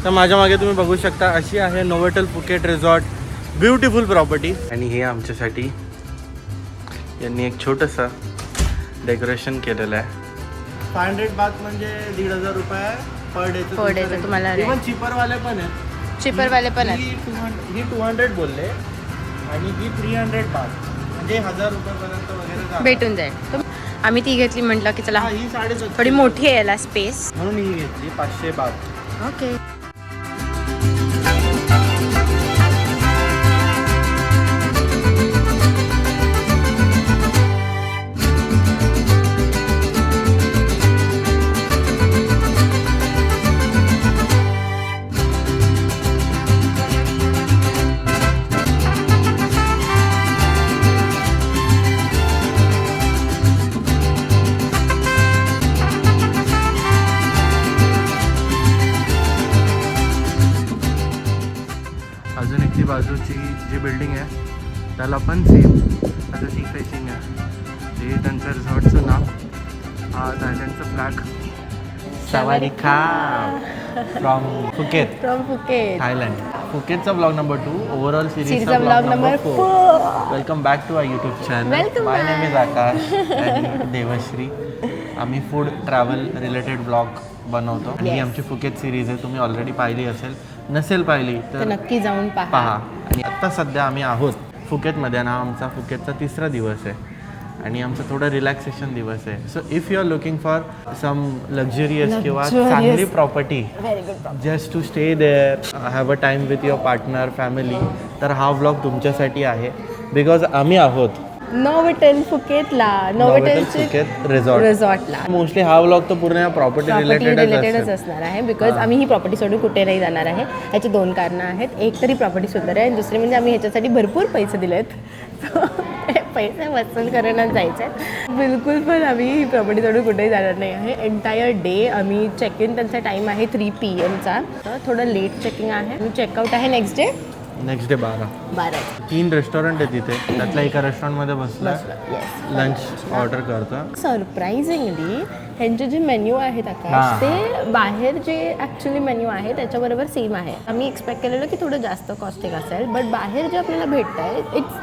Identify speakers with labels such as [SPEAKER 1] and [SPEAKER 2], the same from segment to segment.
[SPEAKER 1] तर माझ्या मागे तुम्ही बघू शकता अशी आहे नोव्होटेल फुकेट रिसॉर्ट. Beautiful property. आणि हे आमच्यासाठी यांनी एक छोटंसं डेकोरेशन केलेलं आहे. 500 बाथ म्हणजे 1,500 रुपये पर डे
[SPEAKER 2] तुम्हाला.
[SPEAKER 1] इव्हन चिपरवाले पण आहेत.
[SPEAKER 2] चिपरवाले पण आहेत.
[SPEAKER 1] ही 200 बोलले आणि ही 300 बाथ म्हणजे 1,000 रुपयापर्यंत वगैरे
[SPEAKER 2] भेटून जाईल. तर आम्ही ती घेतली, म्हटलं की चला
[SPEAKER 1] ही 750
[SPEAKER 2] थोडी मोठी आहे याला स्पेस,
[SPEAKER 1] म्हणून ही घेतली 500 बाथ.
[SPEAKER 2] ओके.
[SPEAKER 1] अजून एक ती बाजूची जी बिल्डिंग आहे त्याला पण सेम असं सी फेसिंग आहे. ते त्यांचं रिसॉर्टचं नाव, हा थायलंडचं flag, Sawarika from Phuket, Thailand. फुकेतचा ब्लॉग नंबर 2, ओव्हरऑल सिरीजचा blog number 4. Welcome back to our YouTube channel. My name is Akash आणि देवश्री. आम्ही फूड ट्रॅव्हल रिलेटेड ब्लॉग बनवतो आणि ही आमची फुकेत सिरीज आहे. तुम्ही ऑलरेडी पाहिली असेल, नसेल पाहिली तर
[SPEAKER 2] नक्की जाऊन
[SPEAKER 1] पहा. आणि आत्ता सध्या आम्ही आहोत फुकेतमध्ये आणि हा आमचा फुकेतचा 3रा दिवस आहे आणि आमचा थोडा रिलॅक्सेशन दिवस आहे. So if you are looking for some luxurious किंवा चांगली property just to stay there, have a time with your partner, family, तर हा व्लॉग तुमच्यासाठी आहे. बिकॉज आम्ही आहोत
[SPEAKER 2] नोव्होटेल फुकेतला,
[SPEAKER 1] नोव्होटेल फुकेत
[SPEAKER 2] रिसॉर्टला.
[SPEAKER 1] मोस्टली हा व्लॉग तर पूर्ण प्रॉपर्टी
[SPEAKER 2] रिलेटेडच असणार आहे. बिकॉज आम्ही ही प्रॉपर्टी सोडून कुठे नाही जाणार आहे. ह्याची 2 कारणं आहेत. एक तरी प्रॉपर्टी सुंदर आहे आणि दुसरी म्हणजे आम्ही ह्याच्यासाठी भरपूर पैसे दिलेत. पैसे वसूल करूनच जायचे आहेत. बिलकुल पण आम्ही ही प्रॉपर्टी सोडून कुठेही जाणार नाही आहे. एंटायर डे आम्ही चेक इन, त्यांचा टाईम आहे 3 PM चा. तर थोडं लेट चेकिंग आहे. चेकआउट आहे नेक्स्ट डे 12.
[SPEAKER 1] 3 रेस्टॉरंट आहे तिथे. त्यातल्या एका रेस्टॉरंटमध्ये बसला लंच ऑर्डर करतो.
[SPEAKER 2] सरप्राइझिंगली ह्यांचे जे मेन्यू आहेत आकाश, ते बाहेर जे ॲक्च्युली मेन्यू आहे त्याच्याबरोबर सेम आहे. आम्ही एक्सपेक्ट केलेलं की थोडं जास्त कॉस्टिंग असेल, बट बाहेर जे आपल्याला भेटत आहे इट्स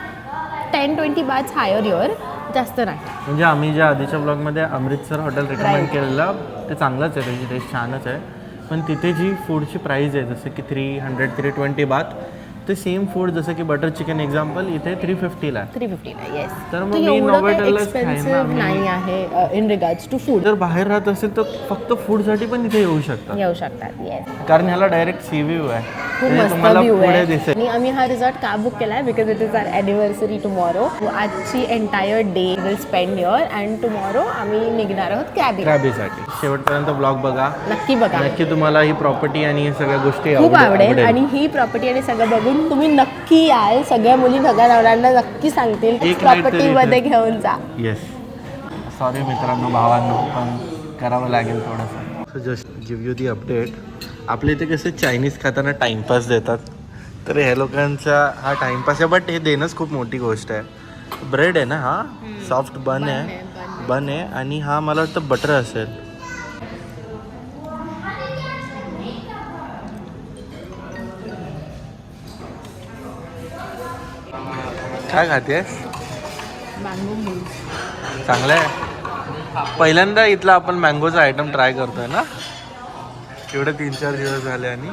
[SPEAKER 2] 10-20 बाथ्स हायर युअर, जास्त नाही.
[SPEAKER 1] म्हणजे आम्ही ज्या आधीच्या ब्लॉगमध्ये अमृतसर हॉटेल रेकमेंड केलेलं ते चांगलंच आहे, त्याची टेस्ट छानच आहे. पण तिथे जी फूडची प्राईस आहे जसं की 300-320 बाथ, ते सेम फूड जसं की बटर चिकन एक्झाम्पल इथे 350ला आहे.
[SPEAKER 2] 350ला, येस.
[SPEAKER 1] तर मग मी नोव्होटेललाच खाईन.
[SPEAKER 2] नाही आहे इन रिगार्ड्स टू फूड.
[SPEAKER 1] जर बाहेर राहत असेल तर फक्त फूडसाठी पण इथे येऊ शकतात.
[SPEAKER 2] येस.
[SPEAKER 1] कारण ह्याला डायरेक्ट सी व्ह्यू आहे,
[SPEAKER 2] खूप
[SPEAKER 1] म्हणजे
[SPEAKER 2] मस्त
[SPEAKER 1] तुम्हाला
[SPEAKER 2] व्ह्यू
[SPEAKER 1] पुढे
[SPEAKER 2] आहे.
[SPEAKER 1] दिसेल.
[SPEAKER 2] आणि आम्ही हा रिसॉर्ट का बुक केला आहे because it is our anniversary tomorrow. आजची entire day will spend your and tomorrow आम्ही निघणार आहोत क्रॅबीसाठी.
[SPEAKER 1] शेवटपर्यंत ब्लॉग बघा,
[SPEAKER 2] नक्की बघा.
[SPEAKER 1] नक्की तुम्हाला ही प्रॉपर्टी आणि सगळ्या गोष्टी
[SPEAKER 2] खूप आवडेल. आणि ही प्रॉपर्टी आणि सगळं बघून तुम्ही नक्की याल. सगळ्या मुली सगळ्या नवऱ्यांना नक्की सांगतील प्रॉपर्टीमध्ये घेऊन जा.
[SPEAKER 1] येस. सॉरी मित्रांनो, भावांनो, पण करावं लागेल थोडंसं. Just give you the update. आपल्या इथे कसे चायनीज खाताना टाइमपास देतात, तर ह्या लोकांचा हा टाइमपास आहे. बट हे देणंच खूप मोठी गोष्ट आहे. ब्रेड आहे ना, हा सॉफ्ट बन आहे आणि हा मला वाटतं बटर असेल. काय खातेस? चांगलं आहे. पहिल्यांदा इथला आपण मँगोचा आयटम ट्राय करतोय ना, एवढे 3-4 दिवस झाले. आणि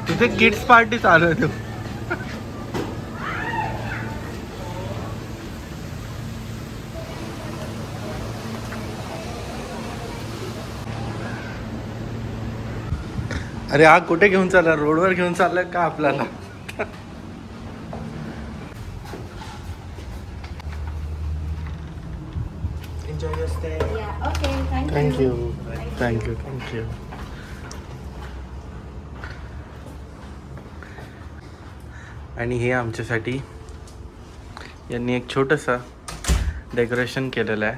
[SPEAKER 1] तिथे किड्स पार्टी चालू आहे. अरे हा कुठे घेऊन चालला? रोडवर घेऊन चाललाय का आपल्याला? Enjoy your stay.
[SPEAKER 2] Yeah, okay,
[SPEAKER 1] Thank you. Thank you. आणि हे आमच्यासाठी यांनी एक छोटंसं डेकोरेशन केलेलं आहे.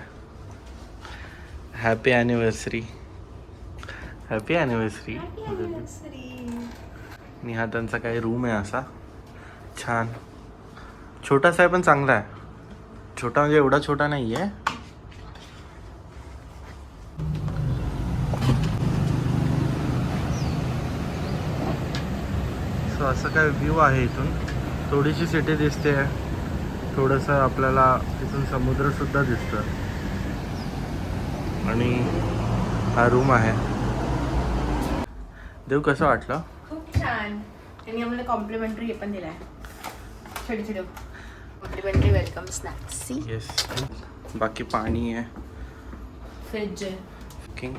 [SPEAKER 1] Happy anniversary, happy anniversary. आणि हा त्यांचा काही रूम आहे असा छान, छोटासा आहे पण चांगला आहे. छोटा म्हणजे एवढा छोटा नाही आहे. सो असं काय व्ह्यू आहे इथून. थोडीशी सिटी दिसते, थोडंसं आपल्याला इथून समुद्रसुद्धा दिसतं. आणि हा रूम आहे. देव कसं वाटलं?
[SPEAKER 2] खूप छान. त्यांनी आम्हाला कॉम्प्लिमेंटरी हे पण दिलं आहे, छोटे छोटे कॉम्प्लिमेंटरी वेलकम स्नॅक्स.
[SPEAKER 1] येस. बाकी पाणी आहे,
[SPEAKER 2] फ्रिज आहे.
[SPEAKER 1] किंग.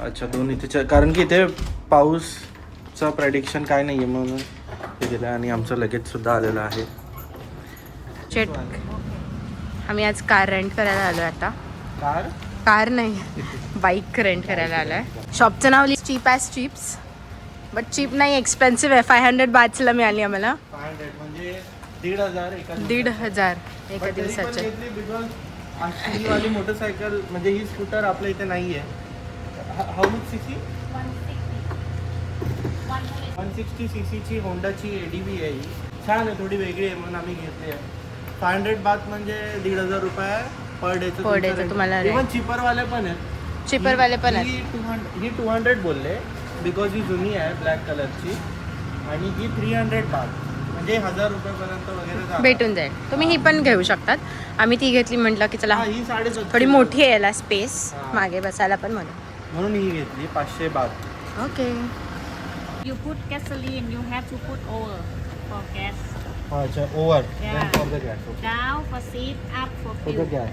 [SPEAKER 1] अच्छा, दोन इथे कारण की इथे पाऊसचं प्रेडिक्शन काय नाही आहे म्हणून हे दिलं. आणि आमचं लगेजसुद्धा आलेलं आहे.
[SPEAKER 2] चेट. आम्ही आज कार रेंट करायला आलो आहे. आता कार नाही, बाईक रेंट करायला आलो आहे. शॉपचं नाव cheap as chips, but cheap नाही, एक्सपेन्सिव्ह आहे. 500 बाथला मिळाली आम्हाला.
[SPEAKER 1] 500 म्हणजे 1,500
[SPEAKER 2] 1,500 एका दिवसाचे.
[SPEAKER 1] ही वाली मोटरसायकल म्हणजे ही स्कूटर आपल्या इथे नाही आहे. How much CC? 160 सीसीची होंडाची ADV आहे ही. छान आहे, थोडी वेगळी आहे म्हणून आम्ही घेतली आहे. 500 बाथ म्हणजे 1,500 रुपये पर डेचं
[SPEAKER 2] तुम्हाला.
[SPEAKER 1] इव्हन चिपरवाले पण आहेत.
[SPEAKER 2] चिपरवाले पण आहेत.
[SPEAKER 1] ही 200 बोलले बिकॉज ही जुनी आहे ब्लॅक कलरची. आणि ही 300 बाथ म्हणजे 1,000 रुपयापर्यंत वगैरे
[SPEAKER 2] भेटून जाईल. तुम्ही ही पण घेऊ शकतात. आम्ही ती घेतली, म्हटलं की चला
[SPEAKER 1] ही 750
[SPEAKER 2] थोडी मोठी आहे, याला स्पेस मागे बसायला पण
[SPEAKER 1] म्हणून ही घेतली 500 bath.
[SPEAKER 2] Okay.
[SPEAKER 3] You put gasoline, you have to put over for gas.
[SPEAKER 1] अच्छा, over
[SPEAKER 3] Yeah.
[SPEAKER 1] For the gas.
[SPEAKER 3] Down for seat, up for
[SPEAKER 1] For the
[SPEAKER 3] fuel.
[SPEAKER 1] gas.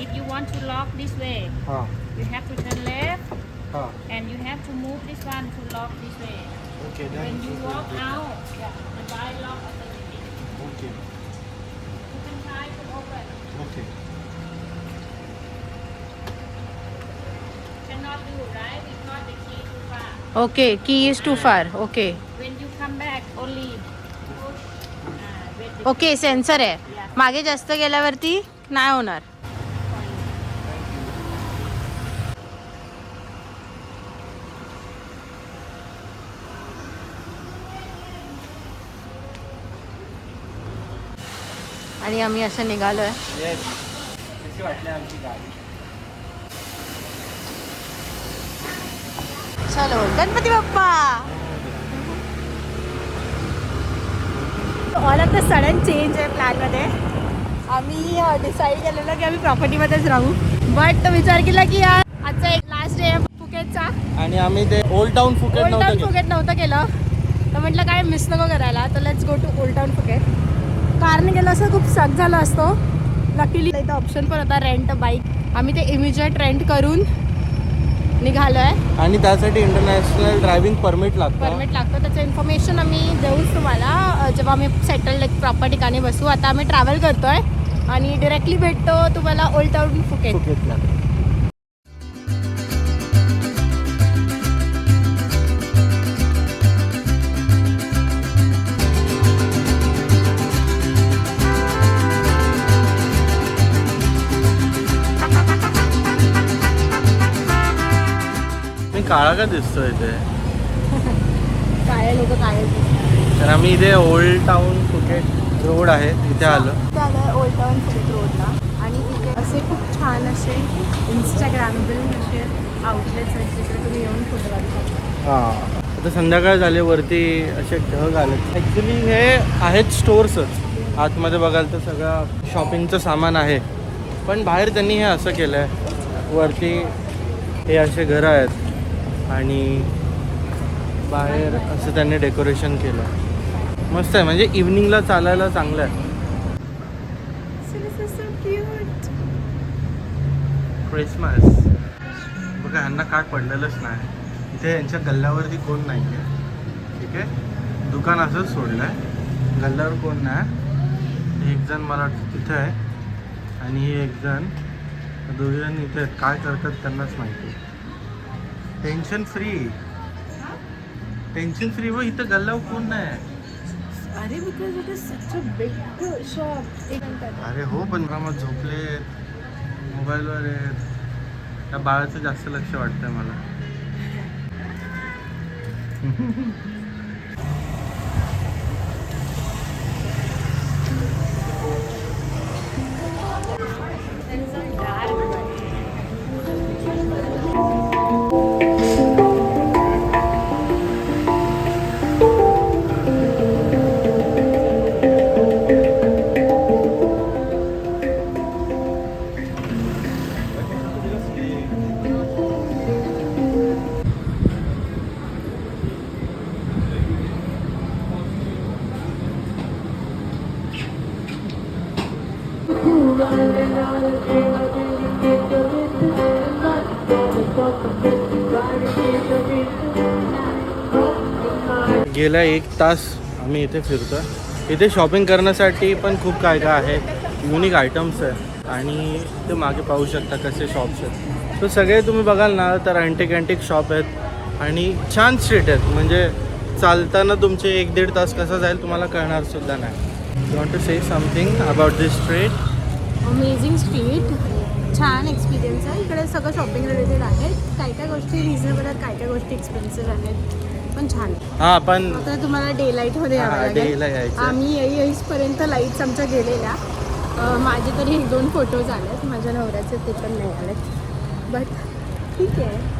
[SPEAKER 3] If you want to lock this way,
[SPEAKER 1] हां
[SPEAKER 3] you have to turn left
[SPEAKER 1] हां
[SPEAKER 3] and you have to move this one to lock this way.
[SPEAKER 1] Okay
[SPEAKER 3] When you walk out, the by lock automatic.
[SPEAKER 1] Okay
[SPEAKER 3] You can try to open.
[SPEAKER 1] Okay.
[SPEAKER 3] Cannot do, right? Because the key too far.
[SPEAKER 2] Okay. की is to फार. Okay.
[SPEAKER 3] When you come back, only push. With the
[SPEAKER 2] okay, sensor आहे. मागे जास्त गेल्यावरती नाही होणार. आणि आम्ही असं निघालोय.
[SPEAKER 1] येस. कशी वाटली आमची गाडी?
[SPEAKER 2] चलो Ganpati Bappa. All of the sudden change आहे प्लॅनमध्ये. आम्ही डिसाईड केलेलं की आम्ही प्रॉपर्टीमध्येच राहू, बट विचार केला की यार आजचा एक लास्ट डे आहे फुकेटचा.
[SPEAKER 1] आणि आम्ही ते old town Phuket
[SPEAKER 2] old town
[SPEAKER 1] नव्हतं
[SPEAKER 2] फुकेट नव्हतं केलं, तर म्हटलं काय मिस नको करायला, तर let's go to old town Phuket. कारने गेलं असं खूप सक झालं असतो. लकीली इथं ऑप्शन पण होता रेंट बाईक. आम्ही ते इमिजिएट रेंट करून निघालो आहे.
[SPEAKER 1] आणि त्यासाठी इंटरनॅशनल ड्रायव्हिंग परमिट लागतं.
[SPEAKER 2] परमिट लागतं. त्याचं इन्फॉर्मेशन आम्ही देऊच तुम्हाला जेव्हा आम्ही सेटल्ड एक प्रॉपर ठिकाणी बसू. आता आम्ही ट्रॅव्हल करतोय आणि डिरेक्टली भेटतो तुम्हाला ओल्ड टाउन फुकेट.
[SPEAKER 1] फुकेटला. मी काळा का दिसतोय इथे?
[SPEAKER 2] काय लोक काय
[SPEAKER 1] तर आम्ही इथे ओल्ड टाउन फुकेट रोड आहे इथे आलो.
[SPEAKER 2] ओल्ड टाउन फुकेट रोडला. आणि इथे असे खूप छान असे इंस्टाग्रामेबल असे आउटलेट्स आहेत जिथे तुम्ही येऊन फोटो काढू शकता.
[SPEAKER 1] हां, आता संध्याकाळ झाली, वरती असे ढग आले. ॲक्च्युली हे आहेत स्टोर्सच. आतमध्ये बघाल तर सगळं शॉपिंगचं सामान आहे, पण बाहेर त्यांनी हे असं केलं आहे. वरती हे असे घरं आहेत आणि बाहेर असं त्यांनी डेकोरेशन केलं. मस्त आहे, म्हणजे इव्हनिंगला चालायला चांगलं आहे. क्रिसमस बघा, ह्यांना काय पडलेलंच नाही. इथे यांच्या गल्ल्यावरती कोण नाही आहे. ठीक आहे, दुकान असंच सोडलं आहे, गल्ल्यावर कोण नाही. एक जण मला वाटतं तिथे आहे आणि हे एक जण, दोघेजण इथे आहेत. काय करतात त्यांनाच माहिती. टेन्शन फ्री व इथं गल्ल्यावर कोण नाही आहे.
[SPEAKER 2] अरे because it is such a big shop. एक मिनिट.
[SPEAKER 1] अरे हो पण मग झोपले मोबाईलवर आहेत. त्या बाळाचं जास्त लक्ष वाटतंय मला. गेल्या 1 तास आम्ही इथे फिरतो. इथे शॉपिंग करण्यासाठी पण खूप काय काय आहे. युनिक आयटम्स आहे आणि ते मागे पाहू शकता कसे शॉप्स आहेत. तर सगळे तुम्ही बघाल ना तर अँटिक शॉप आहेत आणि छान स्ट्रीट आहेत. म्हणजे चालताना तुमचे 1-1.5 तास कसा जाईल तुम्हाला कळणार सुद्धा नाही. You want to say something about this street?
[SPEAKER 2] Amazing street. छान एक्सपिरियन्स आहे. इकडे सगळं शॉपिंग रिलेटेड आहे. काय काय गोष्टी रिझनेबल आहेत, काय काय गोष्टी एक्सपेन्सिव्ह आहेत, पण छान.
[SPEAKER 1] हां पण
[SPEAKER 2] तर तुम्हाला डे लाईटमध्ये यावं लागेल.
[SPEAKER 1] डेला यायचं.
[SPEAKER 2] आम्ही येईपर्यंत लाईट्स आमच्या गेलेल्या. माझे तरी 1-2 फोटोज आलेत. माझ्या नवऱ्याचे ते पण नाही आलेत. बट ठीक आहे.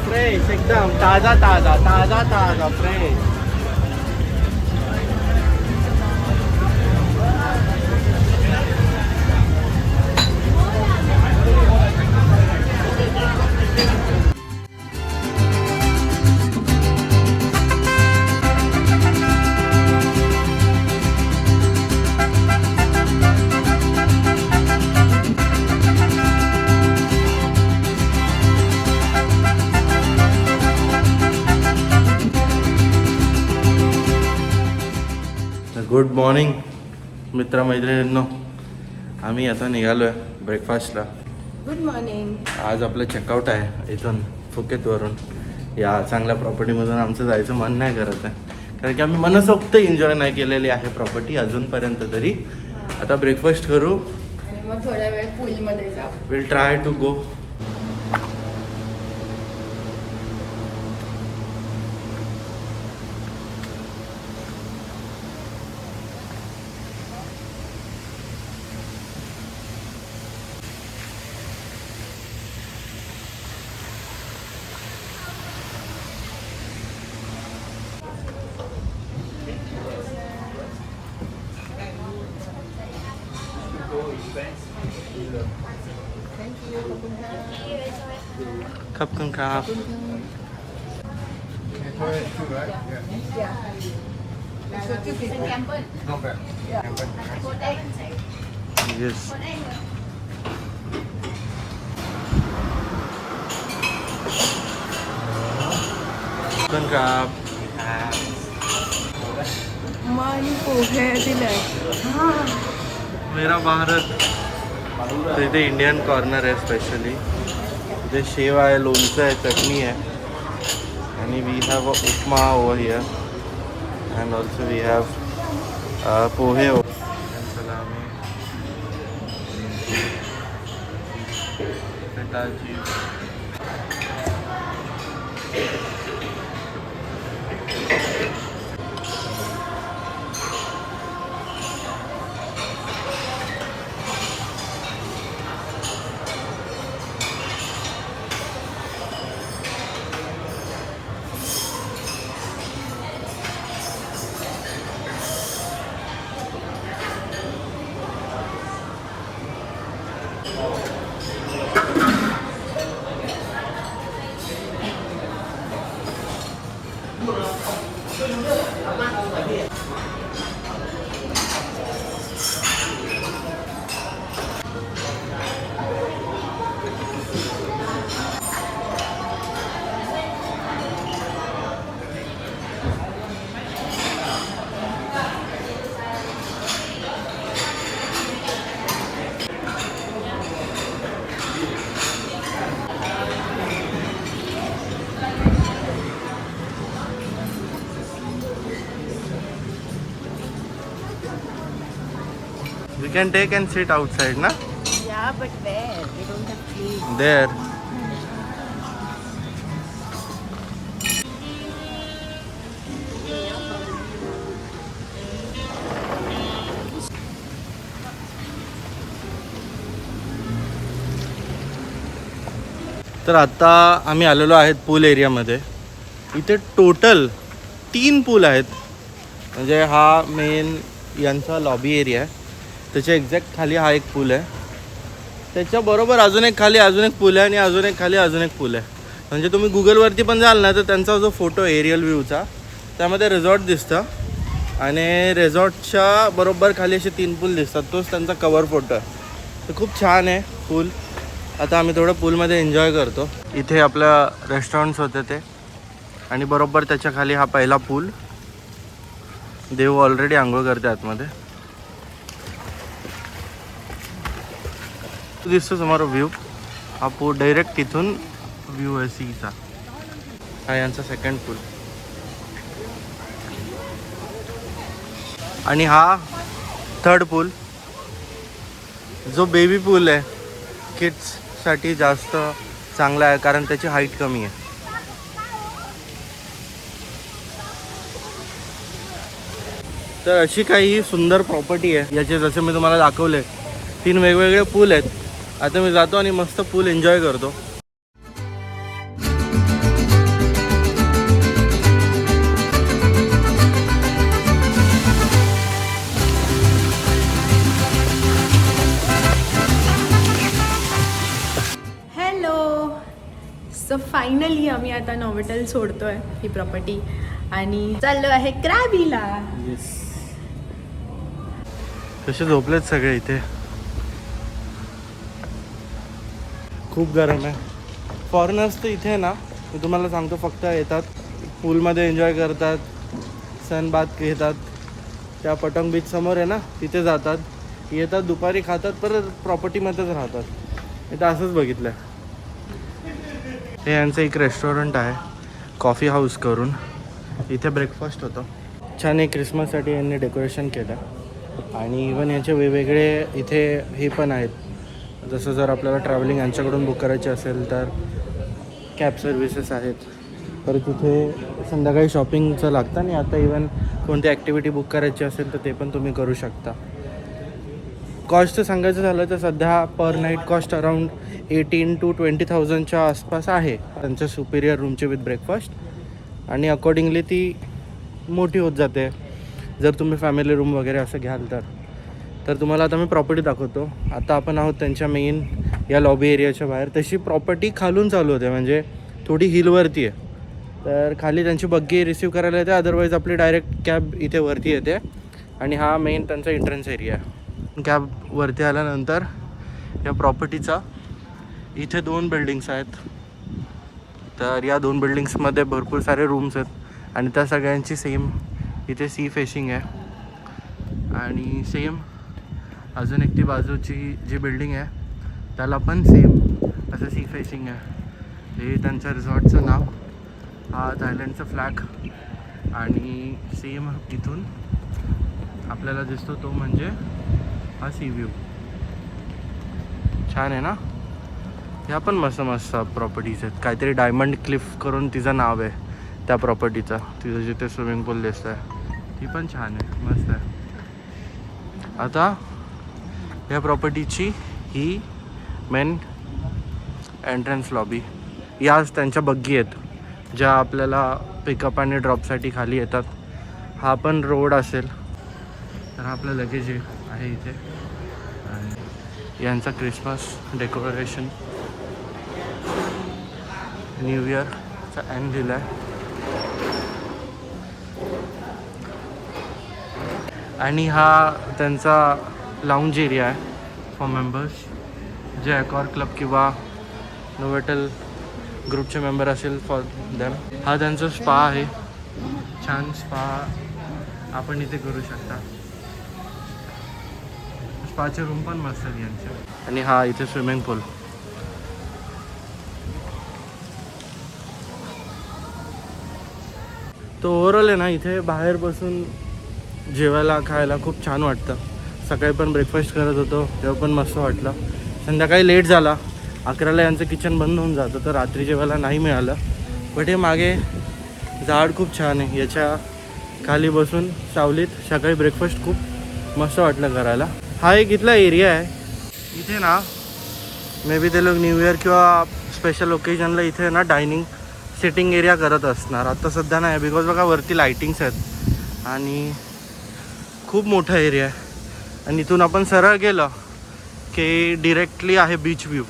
[SPEAKER 1] फ्रेश एकदम ताजा फ्रेश. Good morning मित्रमैत्रिणींनो. आम्ही आता निघालो आहे ब्रेकफास्टला.
[SPEAKER 2] Good morning.
[SPEAKER 1] आज आपलं चेकआउट आहे इथून फुकेतवरून. या चांगल्या प्रॉपर्टीमधून आमचं जायचं मन नाही करत आहे कारण की आम्ही मनसोक्त एन्जॉय नाही केलेली आहे प्रॉपर्टी अजूनपर्यंत तरी. आता ब्रेकफास्ट करू
[SPEAKER 2] आणि मग थोड्या वेळ पूलमध्ये जाऊ.
[SPEAKER 1] Will try to go. खपकन खा. येस. Chicken crab.
[SPEAKER 2] आणि पोहे दिले.
[SPEAKER 1] मेरा भारत. तर इथे इंडियन कॉर्नर आहे स्पेशली. इथे शेव आहे, लोणचं आहे, चटणी आहे. आणि we have upma over here. And also we have pohe. सलामी, पिठाची. We can take and sit outside, na?
[SPEAKER 2] Yeah, but where? We don't have trees.
[SPEAKER 1] There. तर आता आम्ही आलेलो आहेत पूल एरियामध्ये. इथे टोटल 3 पूल आहेत. म्हणजे हा मेन यांचा लॉबी एरिया आहे. त्याच्या एक्झॅक्ट खाली हा एक पूल आहे. त्याच्याबरोबर अजून एक खाली अजून एक पूल आहे आणि अजून एक खाली अजून एक पूल आहे. म्हणजे तुम्ही गुगलवरती पण जाल ना तर त्यांचा जो फोटो एरियल व्ह्यूचा त्यामध्ये रिसॉर्ट दिसतं आणि रिसॉर्टच्या बरोबर खाली असे 3 पूल दिसतात. तोच त्यांचा कवर फोटो आहे. तर खूप छान आहे पूल. आता आम्ही थोडं पूलमध्ये एन्जॉय करतो. इथे आपल्या रेस्टॉरंट्स होते ते आणि बरोबर त्याच्या खाली हा पहिला पूल. देव ऑलरेडी आंघोळ करते आतमध्ये. दिसतो समोर व्ह्यू. हा पूल डायरेक्ट तिथून व्ह्यू आहे सीचा. हा यांचा सेकंड पूल आणि हा थर्ड पूल जो बेबी पूल आहे. किड्ससाठी जास्त चांगला आहे कारण त्याची हाईट कमी आहे. तर अशी काही सुंदर प्रॉपर्टी आहे. याचे जसे मी तुम्हाला दाखवले 3 वेगवेगळे पूल आहेत. आता मी जातो आणि मस्त पूल एन्जॉय करतो.
[SPEAKER 2] हॅलो. सो फायनली आम्ही आता नॉव्होटेल सोडतोय ही प्रॉपर्टी आणि चाललो आहे क्रॅबीला.
[SPEAKER 1] कसे झोपलेत सगळे इथे. खूप गरम आहे. फॉरेनर्स तर इथे ना मी तुम्हाला सांगतो फक्त येतात पूलमध्ये एन्जॉय करतात, सन बाथ घेतात, त्या पटंग बीच समोर आहे ना तिथे जातात, येतात दुपारी खातात, परत प्रॉपर्टीमध्येच राहतात. इथं असंच बघितलं आहे. हे यांचं एक रेस्टॉरंट आहे कॉफी हाऊस करून. इथे ब्रेकफास्ट होतं. छान एक क्रिसमससाठी यांनी डेकोरेशन केलं आणि इवन याचे वेगवेगळे इथे हे पण आहेत. जसं जर आपल्याला ट्रॅव्हलिंग यांच्याकडून बुक करायची असेल तर कॅब सर्व्हिसेस आहेत. परत इथे संध्याकाळी शॉपिंगचं लागतं आणि आता इवन कोणती ॲक्टिव्हिटी बुक करायची असेल तर ते पण तुम्ही करू शकता. कॉस्टचं सांगायचं झालं तर सध्या पर नाईट कॉस्ट अराऊंड 18,000 to 20,000च्या आसपास आहे त्यांच्या सुपिरियर रूमची विथ ब्रेकफास्ट. आणि अकॉर्डिंगली ती मोठी होत जाते जर तुम्ही फॅमिली रूम वगैरे असं घ्याल तर तुम्हाला आता मी प्रॉपर्टी दाखवतो. आता आपण आहोत त्यांच्या मेन या लॉबी एरियाच्या बाहेर. तशी प्रॉपर्टी खालून चालू होते म्हणजे थोडी हिलवरती आहे. तर खाली त्यांची बग्गी रिसीव करायला येते, अदरवाईज आपली डायरेक्ट कॅब इथे वरती येते आणि हा मेन त्यांचा एंट्रन्स एरिया आहे. कॅब वरती आल्यानंतर या प्रॉपर्टीचा इथे 2 बिल्डिंग्स आहेत. तर या 2 बिल्डिंग्समध्ये भरपूर सारे रूम्स आहेत आणि त्या सगळ्यांची सेम इथे सी फेसिंग आहे. आणि सेम अजून एक ती बाजूची जी बिल्डिंग आहे त्याला पण सेम असं सी फेसिंग आहे. हे त्यांच्या रिसॉर्टचं नाव, हा थायलंडचा फ्लॅग आणि सेम इथून आपल्याला दिसतो तो म्हणजे हा सी व्ह्यू. छान आहे ना. ह्या पण मस्त मस्त प्रॉपर्टीज आहेत. काहीतरी डायमंड क्लिफ करून तिचं नाव आहे त्या प्रॉपर्टीचा. तिथं जिथे स्विमिंग पूल दिसत आहे ती पण छान आहे, मस्त आहे. आता या प्रॉपर्टीची ही मेन एंट्रन्स लॉबी. याच त्यांच्या बग्गी आहेत ज्या आपल्याला पिकअप आणि ड्रॉपसाठी खाली येतात. हा पण रोड असेल. तर हा आपलं लगेज आहे इथे. आणि यांचा क्रिसमस डेकोरेशन, न्यू इयरचा एंड दिला आहे. आणि हा त्यांचा लाऊंज एरिया आहे फॉर मेंबर्स जे ॲकॉर क्लब किंवा नोवेटल ग्रुपचे मेंबर असेल फॉर दॅम. हा त्यांचा स्पा आहे. छान स्पा आपण इथे करू शकता. स्पाचे रूम पण मस्त आहेत यांचे. आणि हा इथे स्विमिंग पूल. तो ओव्हरऑल आहे ना, इथे बाहेर बसून जेवायला खायला खूप छान वाटतं. सकाळी पण ब्रेकफास्ट करत होतो तेव्हा पण मस्त वाटलं. संध्याकाळी लेट झाला, 11ला यांचं किचन बंद होऊन जातं तर रात्री जेवायला नाही मिळालं. बट हे मागे झाड खूप छान आहे, याच्या खाली बसून सावलीत सकाळी ब्रेकफास्ट खूप मस्त वाटलं करायला. हा एक इथला एरिया आहे. इथे ना मे बी ते लोक न्यू इयर किंवा स्पेशल ओकेजनला इथे ना डायनिंग सिटिंग एरिया करत असणार. आता सध्या नाही, बिकॉज बघा वरती लाईटिंग्स आहेत आणि खूप मोठा एरिया आहे. आणि इथून आपण सरळ गेलं की डिरेक्टली आहे बीच व्ह्यू.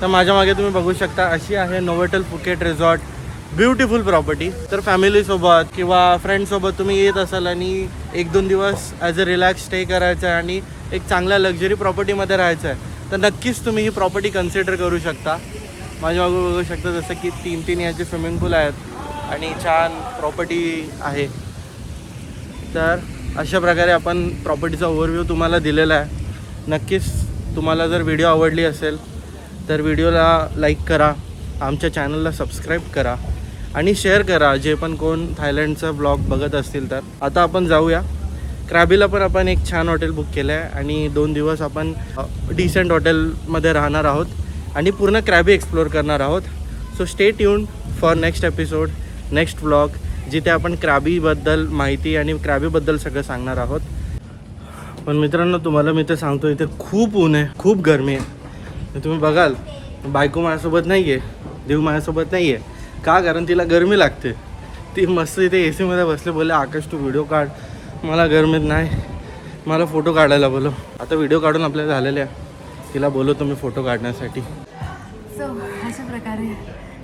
[SPEAKER 1] तर माझ्या मागे तुम्ही बघू शकता अशी आहे Novotel Phuket resort. Beautiful property. तर फॅमिलीसोबत किंवा फ्रेंडसोबत तुम्ही येत असाल आणि 1-2 दिवस ॲज अ रिलॅक्स स्टे करायचा आहे आणि एक चांगल्या लक्झरी प्रॉपर्टीमध्ये राहायचं आहे तर नक्कीच तुम्ही ही प्रॉपर्टी कन्सिडर करू शकता. माझ्या मागे बघू शकता जसं की 3 याचे स्विमिंग पूल आहेत आणि छान प्रॉपर्टी आहे. तर अशा प्रकारे आपण प्रॉपर्टीचा ओव्हरव्ह्यू तुम्हाला दिलेला आहे. नक्कीच तुम्हाला जर व्हिडिओ आवडली असेल तर व्हिडिओला लाईक करा, आमच्या चॅनलला सबस्क्राईब करा आणि शेअर करा जे पण कोण थायलंडचा ब्लॉग बघत असतील. तर आता आपण जाऊया क्रॅबीला. पण आपण एक छान हॉटेल बुक केलं आहे आणि 2 दिवस आपण डिसेंट हॉटेलमध्ये राहणार आहोत आणि पूर्ण क्रॅबी एक्सप्लोअर करणार आहोत. So stay tuned for next episode, next blog, जिथे आपण क्रॅबीबद्दल माहिती आणि क्रॅबीबद्दल सगळं सांगणार आहोत. पण मित्रांनो तुम्हाला मी ते सांगतो, इथे खूप ऊन आहे, खूप गरमी आहे. तुम्ही बघाल बायको माझ्यासोबत नाही आहे, देव माझ्यासोबत नाही आहे. का? कारण तिला गरमी लागते. ती मस्त इथे ए सीमध्ये बसले, बोलले आकाश तू व्हिडिओ काढ. मला गरमीत नाही, मला फोटो काढायला बोलो. आता व्हिडिओ काढून आपल्याला झालेले आहे, तिला बोलवतो मी फोटो काढण्यासाठी.
[SPEAKER 2] सो अशा प्रकारे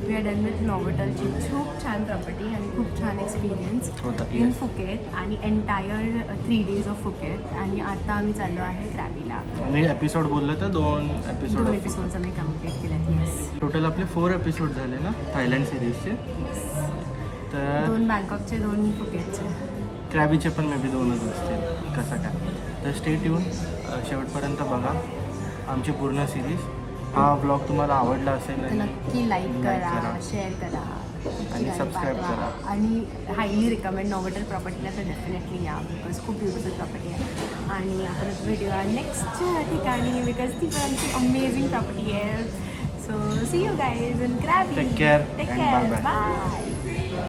[SPEAKER 2] वी आर डन विथ नोवेटलची खूप छान प्रॉपर्टी आणि खूप छान एक्सपिरियन्स इन फुकेट आणि एंटायर 3 days ऑफ फुकेट. आणि आता आम्ही चाललो आहे क्रॅबीला.
[SPEAKER 1] मी एपिसोड बोललो तर 2
[SPEAKER 2] एपिसोड्स आम्ही कम्प्लीट केल्यात. येस,
[SPEAKER 1] टोटल आपले 4 एपिसोड झाले ना थायलंड सिरीजचे. तर
[SPEAKER 2] 2 बँकॉकचे, 2 फुकेटचे.
[SPEAKER 1] क्रॅबीचे पण मे बी 2च असतील कसं काय. तर स्टे ट्यून, शेवटपर्यंत बघा आमची पूर्ण सिरीज. हा ब्लॉग तुम्हाला आवडला असेल
[SPEAKER 2] तर नक्की लाईक करा, शेअर करा
[SPEAKER 1] आणि सबस्क्राईब करा.
[SPEAKER 2] आणि हायली रिकमेंड नोवेटल प्रॉपर्टीला तर डेफिनेटली या, बिकॉज खूप ब्युटिफुल प्रॉपर्टी आहे. आणि आपण व्हिडिओ नेक्स्टच्या ठिकाणी, बिकॉज ती पण आमची अमेझिंग प्रॉपर्टी आहे. So see you guys in Krabi.
[SPEAKER 1] Take care
[SPEAKER 2] take
[SPEAKER 1] and
[SPEAKER 2] care,
[SPEAKER 1] bye-bye.
[SPEAKER 2] Bye.